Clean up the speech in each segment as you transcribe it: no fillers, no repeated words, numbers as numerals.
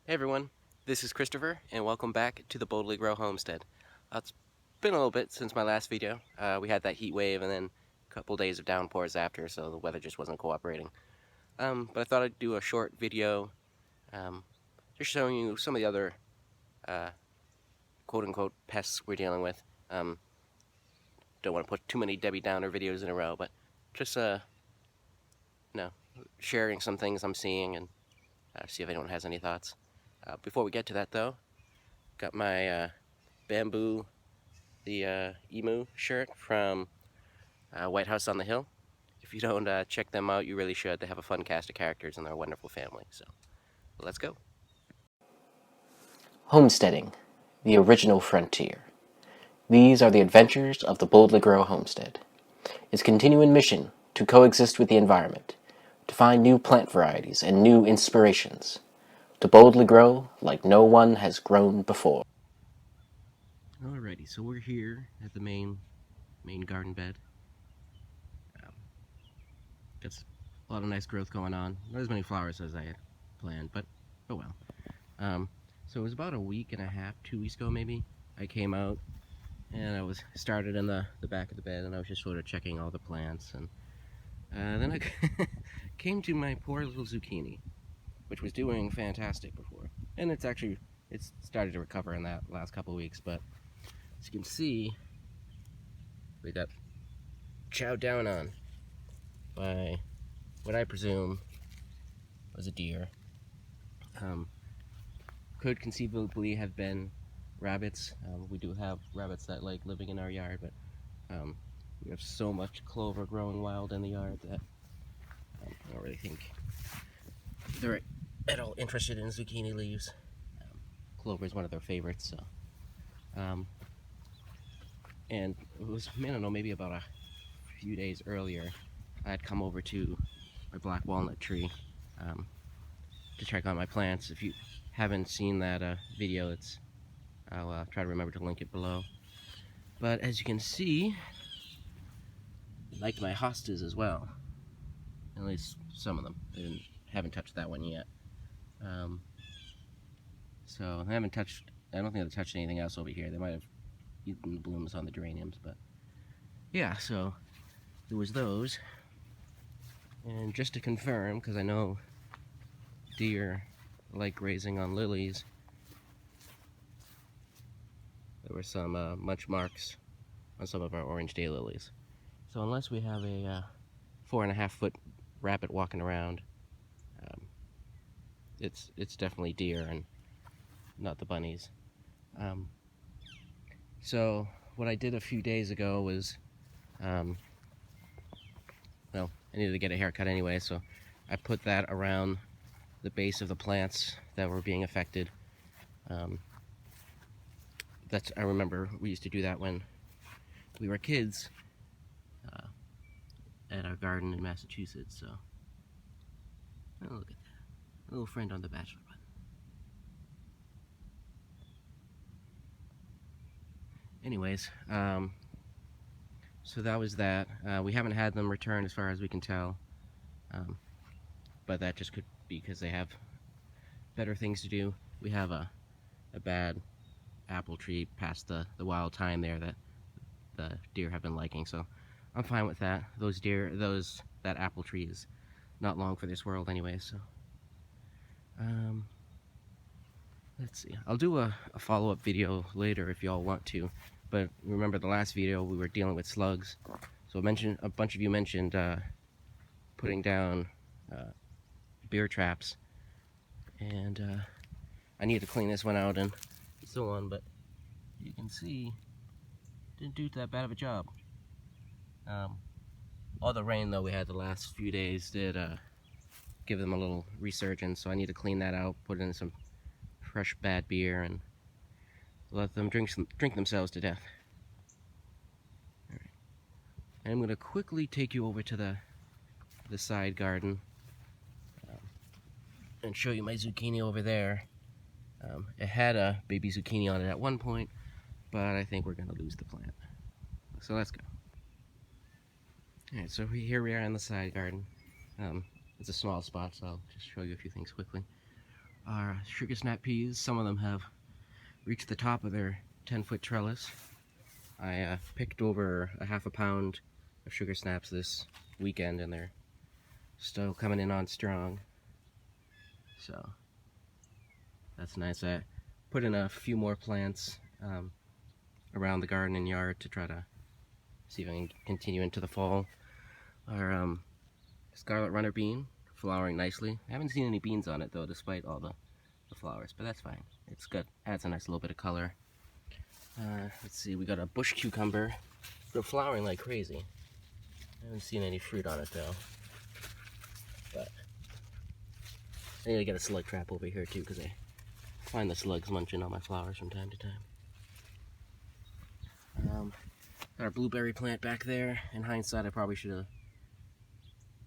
Hey everyone, this is Christopher, and welcome back to the Boldly Grow Homestead. It's been a little bit since my last video. We had that heat wave and then a couple days of downpours after, so the weather just wasn't cooperating. But I thought I'd do a short video um, just showing you some of the other uh, quote-unquote pests we're dealing with. Don't want to put too many Debbie Downer videos in a row, but just you know, sharing some things I'm seeing and see if anyone has any thoughts. Before we get to that though, got my bamboo, the emu shirt from White House on the Hill. If you don't check them out, you really should. They have a fun cast of characters and they're a wonderful family. So let's go. Homesteading, the original frontier. These are the adventures of the Boldly Grow Homestead. Its continuing mission to coexist with the environment, to find new plant varieties and new inspirations, to boldly grow like no one has grown before. Alrighty, so we're here at the main garden bed. Got a lot of nice growth going on. Not as many flowers as I had planned, but oh well. So it was about a week and a half, 2 weeks ago maybe. I came out and I was started in the back of the bed, and I was just sort of checking all the plants, and then I came to my poor little zucchini, which was doing fantastic before, and it's started to recover in that last couple of weeks. But as you can see, we got chowed down on by what I presume was a deer. Could conceivably have been rabbits. We do have rabbits that like living in our yard, but we have so much clover growing wild in the yard that I don't really think they're at all interested in zucchini leaves. Clover is one of their favorites, so. And it was, I don't know, maybe about a few days earlier, I had come over to my black walnut tree to check on my plants. If you haven't seen that video, I'll try to remember to link it below. But as you can see, I liked my hostas as well. At least some of them. Haven't touched that one yet. So I don't think I've touched anything else over here. They might have eaten the blooms on the geraniums, but yeah, so there was those. And just to confirm, because I know deer like grazing on lilies, there were some munch marks on some of our orange daylilies. So unless we have a 4.5-foot rabbit walking around, it's definitely deer and not the bunnies. So what I did a few days ago was, well, I needed to get a haircut anyway, so I put that around the base of the plants that were being affected. I remember we used to do that when we were kids at our garden in Massachusetts. So, oh, look at that, a little friend on the bachelor button. Anyways, so that was that. We haven't had them return as far as we can tell, but that just could be because they have better things to do. We have a bad apple tree past the wild thyme there that the deer have been liking, so I'm fine with that. That apple tree is not long for this world anyway, so let's see. I'll do a follow-up video later if y'all want to, but remember the last video we were dealing with slugs, so a bunch of you mentioned putting down beer traps, and I need to clean this one out and so on, but you can see didn't do that bad of a job. All the rain though we had the last few days did give them a little resurgence, so I need to clean that out, put in some fresh bad beer, and let them drink themselves to death. All right. And I'm going to quickly take you over to the side garden and show you my zucchini over there. It had a baby zucchini on it at one point, but I think we're going to lose the plant. So let's go. Alright, so here we are in the side garden. It's a small spot, so I'll just show you a few things quickly. Our sugar snap peas, some of them have reached the top of their 10-foot trellis. I picked over a half a pound of sugar snaps this weekend, and they're still coming in on strong. So that's nice. I put in a few more plants around the garden and yard to try to see if I can continue into the fall. Our scarlet runner bean, flowering nicely. I haven't seen any beans on it though, despite all the flowers, but that's fine. It's good, adds a nice little bit of color. Let's see, we got a bush cucumber. They're flowering like crazy. I haven't seen any fruit on it though. But I need to get a slug trap over here too, because I find the slugs munching on my flowers from time to time. Got our blueberry plant back there. In hindsight, I probably should have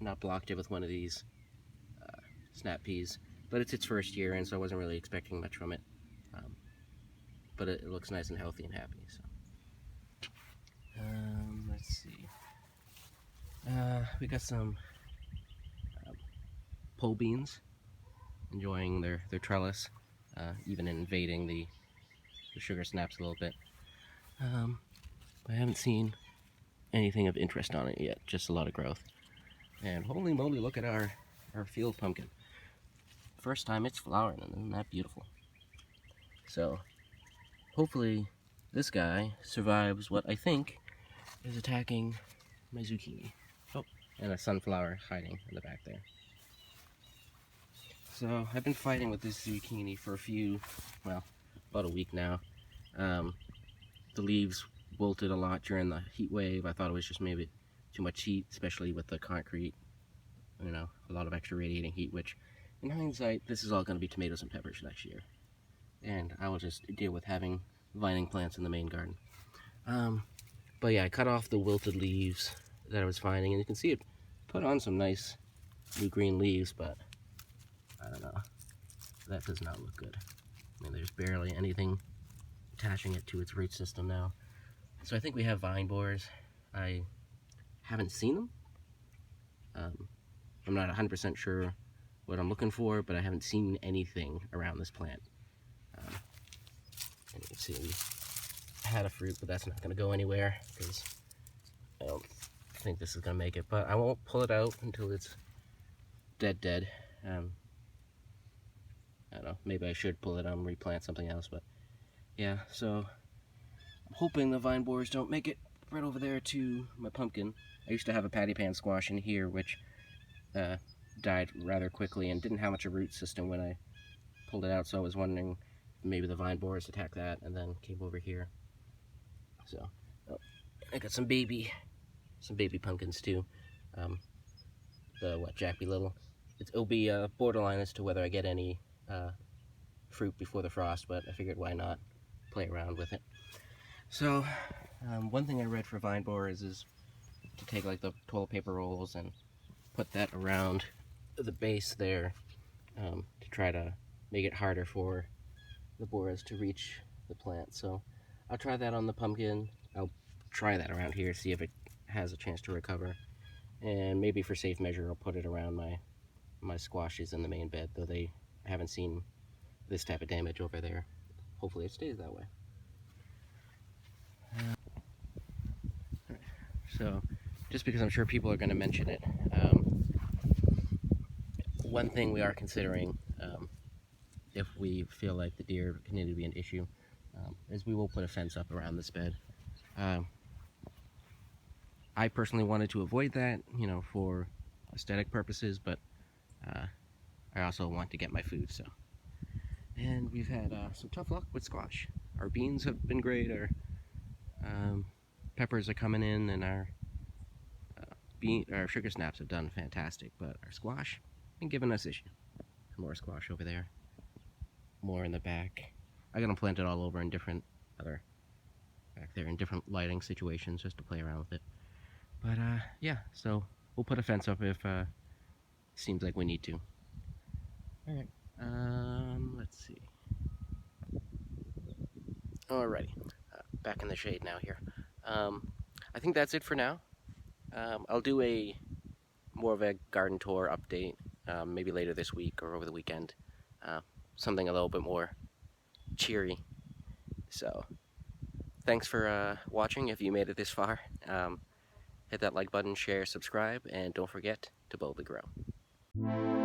not blocked it with one of these snap peas, but it's its first year, and so I wasn't really expecting much from it. But it looks nice and healthy and happy. So, let's see. We got some pole beans, enjoying their trellis, even invading the sugar snaps a little bit. But I haven't seen anything of interest on it yet, just a lot of growth. And holy moly, look at our field pumpkin. First time it's flowering, and isn't that beautiful? So hopefully this guy survives what I think is attacking my zucchini. Oh, and a sunflower hiding in the back there. So I've been fighting with this zucchini for about a week now. The leaves wilted a lot during the heat wave. I thought it was just maybe too much heat, especially with the concrete, a lot of extra radiating heat, which in hindsight, this is all going to be tomatoes and peppers next year. And I will just deal with having vining plants in the main garden. But yeah, I cut off the wilted leaves that I was finding, and you can see it put on some nice new green leaves, but I don't know. That does not look good. I mean, there's barely anything attaching it to its root system now. So I think we have vine borers. I haven't seen them. I'm not 100% sure what I'm looking for, but I haven't seen anything around this plant. And you can see we had a fruit, but that's not going to go anywhere because I don't think this is going to make it. But I won't pull it out until it's dead. I don't know, maybe I should pull it out and replant something else, but yeah, so I'm hoping the vine borers don't make it right over there to my pumpkin. I used to have a patty pan squash in here, which died rather quickly and didn't have much of a root system when I pulled it out, so I was wondering if maybe the vine borers attacked that and then came over here. So I got some baby pumpkins too. The Jack Be Little. It'll be borderline as to whether I get any fruit before the frost, but I figured why not play around with it. So one thing I read for vine borers is to take like the toilet paper rolls and put that around the base there to try to make it harder for the borers to reach the plant. So I'll try that on the pumpkin. I'll try that around here, see if it has a chance to recover, and maybe for safe measure I'll put it around my squashes in the main bed, though I haven't seen this type of damage over there. Hopefully it stays that way. So just because I'm sure people are going to mention it, one thing we are considering, if we feel like the deer continue to be an issue, is we will put a fence up around this bed. I personally wanted to avoid that, for aesthetic purposes, but I also want to get my food, so. And we've had some tough luck with squash. Our beans have been great, our peppers are coming in, and our sugar snaps have done fantastic, but our squash been giving us issue. More squash over there, more in the back. I got them planted all over in different back there in different lighting situations just to play around with it. But yeah, so we'll put a fence up if seems like we need to. All right. Let's see. Alrighty, back in the shade now here. I think that's it for now. I'll do more of a garden tour update, maybe later this week or over the weekend. something a little bit more cheery. So thanks for watching if you made it this far. Hit that like button, share, subscribe, and don't forget to boldly grow.